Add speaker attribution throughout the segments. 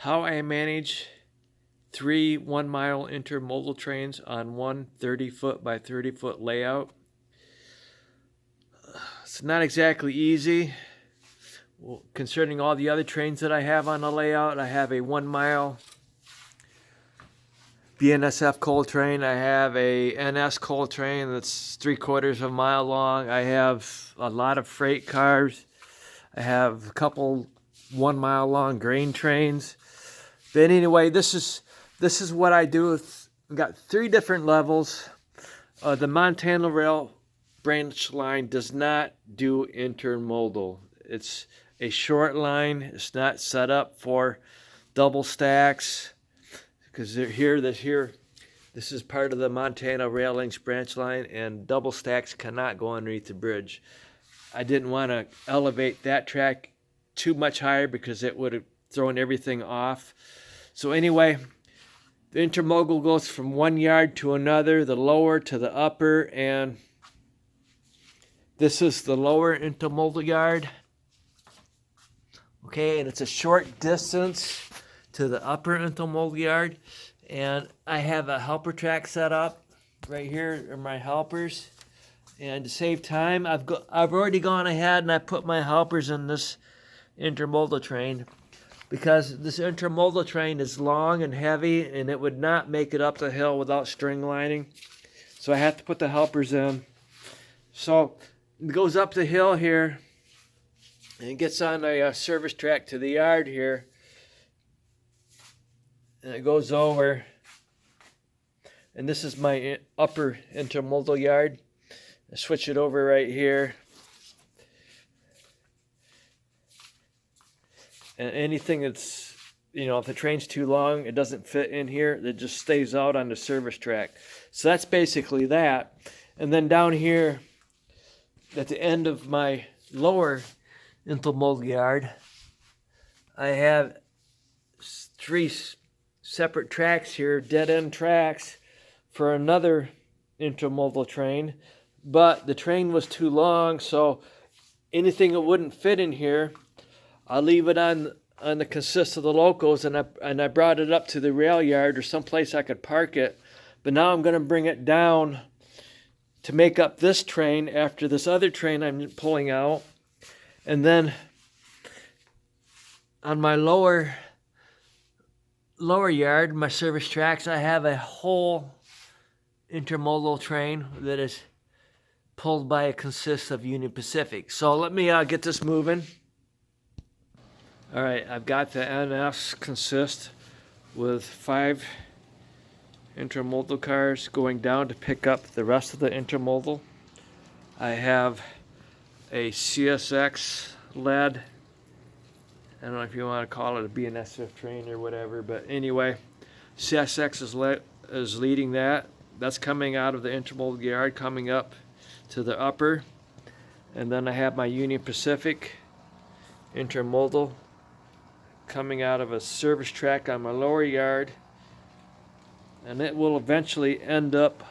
Speaker 1: How I manage 3 1-mile intermodal trains on one 30-foot by 30-foot layout. It's not exactly easy. Well, concerning all the other trains that I have on the layout, I have a 1-mile BNSF coal train. I have a NS coal train that's 3/4 of a mile long. I have a lot of freight cars. I have a couple 1-mile long grain trains. But anyway, this is what I do. I've got 3 different levels. The Montana Rail branch line does not do intermodal. It's a short line. It's not set up for double stacks because this is part of the Montana Rail Links branch line, and double stacks cannot go underneath the bridge. I didn't want to elevate that track too much higher because it would have thrown everything off. So anyway, the intermodal goes from one yard to another, the lower to the upper, and this is the lower intermodal yard. Okay, and it's a short distance to the upper intermodal yard. And I have a helper track set up. Right here are my helpers. And to save time, I've already gone ahead and I put my helpers in this intermodal train because this intermodal train is long and heavy and it would not make it up the hill without string lining. So I have to put the helpers in. So it goes up the hill here and it gets on a service track to the yard here. And it goes over. And this is my upper intermodal yard. I switch it over right here. And anything that's, if the train's too long, it doesn't fit in here, it just stays out on the service track. So that's basically that. And then down here, at the end of my lower intermodal yard, I have 3 separate tracks here, dead-end tracks, for another intermodal train. But the train was too long, so anything that wouldn't fit in here, I'll leave it on the consist of the locals, and I brought it up to the rail yard or someplace I could park it. But now I'm going to bring it down to make up this train after this other train I'm pulling out. And then on my lower yard, my service tracks, I have a whole intermodal train that is pulled by it consists of Union Pacific. So let me get this moving. All right, I've got the NS consist with 5 intermodal cars going down to pick up the rest of the intermodal. I have a CSX led, I don't know if you want to call it a BNSF train or whatever, but anyway, CSX is leading that. That's coming out of the intermodal yard, coming up to the upper. And then I have my Union Pacific intermodal coming out of a service track on my lower yard. And it will eventually end up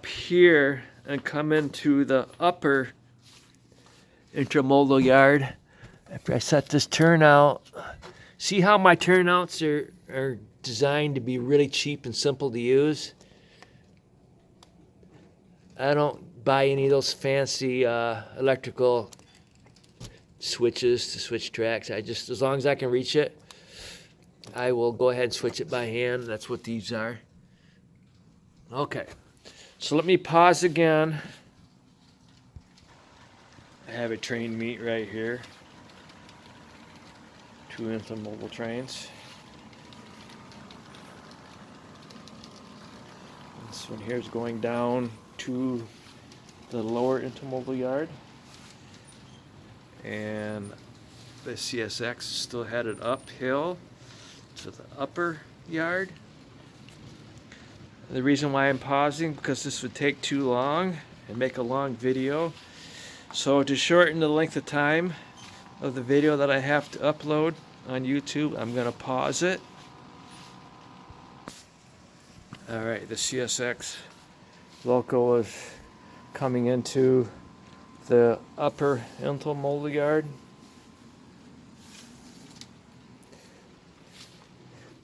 Speaker 1: here and come into the upper intermodal yard after I set this turnout. See how my turnouts are designed to be really cheap and simple to use? I don't buy any of those fancy electrical switches to switch tracks. As long as I can reach it, I will go ahead and switch it by hand. That's what these are. Okay, so let me pause again. I have a train meet right here. 2 intermodal trains. This one here is going down to the lower intermodal yard. And the CSX is still headed uphill to the upper yard. The reason why I'm pausing, because this would take too long and make a long video. So to shorten the length of time of the video that I have to upload on YouTube, I'm going to pause it. Alright, the CSX local is coming into the upper intermodal yard.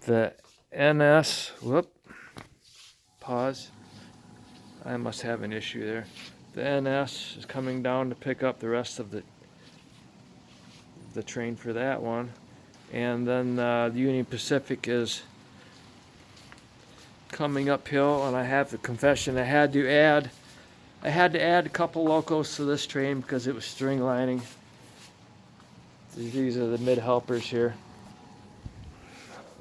Speaker 1: The NS, whoop, pause. I must have an issue there. The NS is coming down to pick up the rest of the train for that one. And then the Union Pacific is coming uphill, and I have the confession I had to add a couple locos to this train because it was string lining. These are the mid helpers here.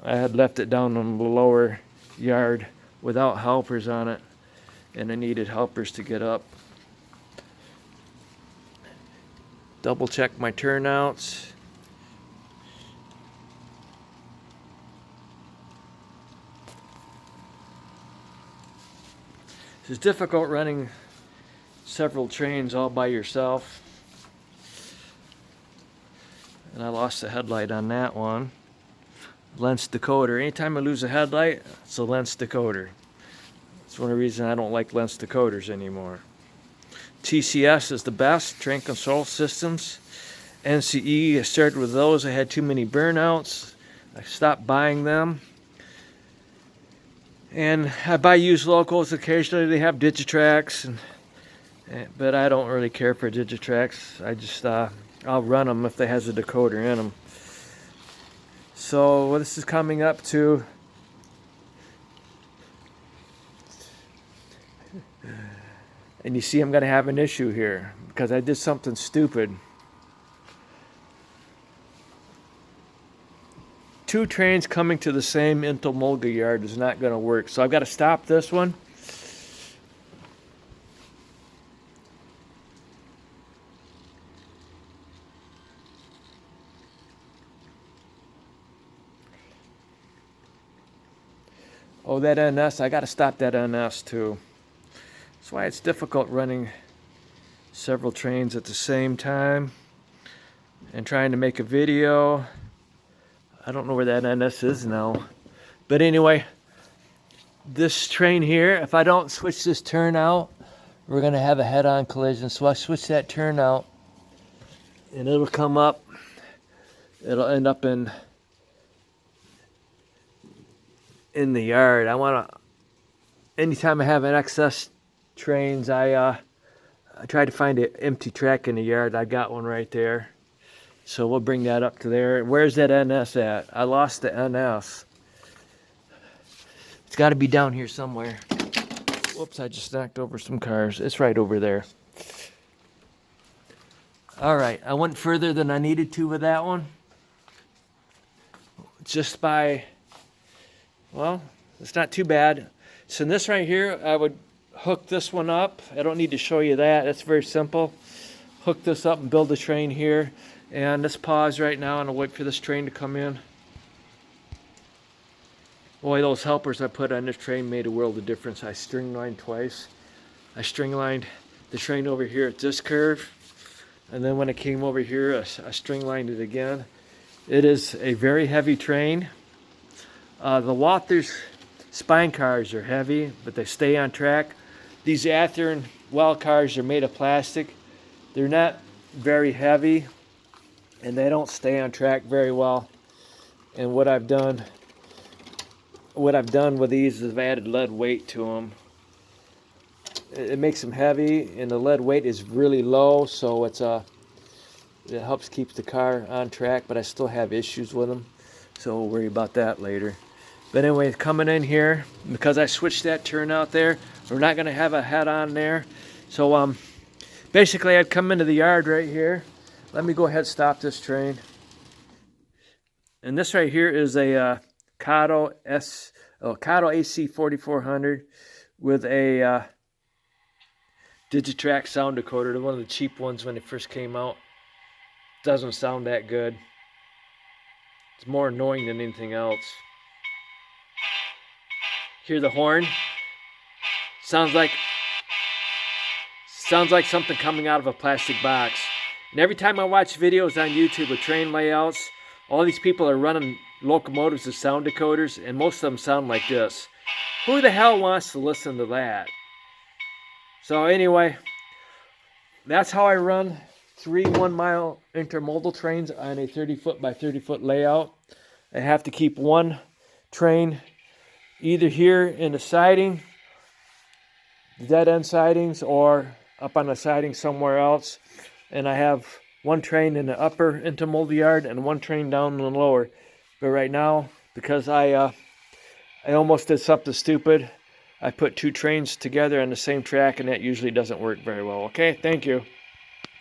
Speaker 1: I had left it down on the lower yard without helpers on it, and I needed helpers to get up. Double check my turnouts. It's difficult running several trains all by yourself. And I lost the headlight on that one. Lens decoder. Anytime I lose a headlight, it's a lens decoder. That's one of the reasons I don't like lens decoders anymore. TCS is the best, train control systems. NCE, I started with those. I had too many burnouts. I stopped buying them. And I buy used locals occasionally. They have Digitrax, but I don't really care for Digitrax. I just I'll run them if they has a decoder in them. So this is coming up to and you see I'm going to have an issue here because I did something stupid. Two trains coming to the same intermodal yard is not going to work. So I've got to stop this one. Oh, that NS, I got to stop that NS too. That's why it's difficult running several trains at the same time and trying to make a video. I don't know where that NS is now. But anyway, this train here, if I don't switch this turnout, we're going to have a head-on collision. So I switch that turnout and it'll come up. It'll end up in the yard. I want to, anytime I have an excess trains, I try to find an empty track in the yard. I got one right there. So we'll bring that up to there. Where's that NS at? I lost the NS. It's got to be down here somewhere. Whoops, I just knocked over some cars. It's right over there. All right, I went further than I needed to with that one. Just by, well, it's not too bad. So in this right here, I would hook this one up. I don't need to show you that. That's very simple. Hook this up and build a train here. And let's pause right now and I'll wait for this train to come in. Boy, those helpers I put on this train made a world of difference. I string lined twice. I string lined the train over here at this curve. And then when it came over here, I string lined it again. It is a very heavy train. The Walther's spine cars are heavy, but they stay on track. These Athearn well cars are made of plastic. They're not very heavy, and they don't stay on track very well. And what I've done with these is I've added lead weight to them. It makes them heavy, and the lead weight is really low, so it helps keep the car on track. But I still have issues with them, so we'll worry about that later. But anyway, coming in here, because I switched that turnout there, we're not going to have a head on there. So basically, I'd come into the yard right here. Let me go ahead and stop this train. And this right here is a Kato AC 4400 with a Digitrax sound decoder. One of the cheap ones when it first came out. Doesn't sound that good. It's more annoying than anything else. Hear the horn? Sounds like something coming out of a plastic box. And every time I watch videos on YouTube with train layouts, all these people are running locomotives with sound decoders, and most of them sound like this. Who the hell wants to listen to that? So anyway, that's how I run 3 1-mile intermodal trains on a 30-foot by 30-foot layout. I have to keep one train either here in the siding, the dead end sidings, or up on the siding somewhere else. And I have one train in the upper intermodal yard and one train down in the lower. But right now, because I almost did something stupid, I put two trains together on the same track, and that usually doesn't work very well. Okay, thank you.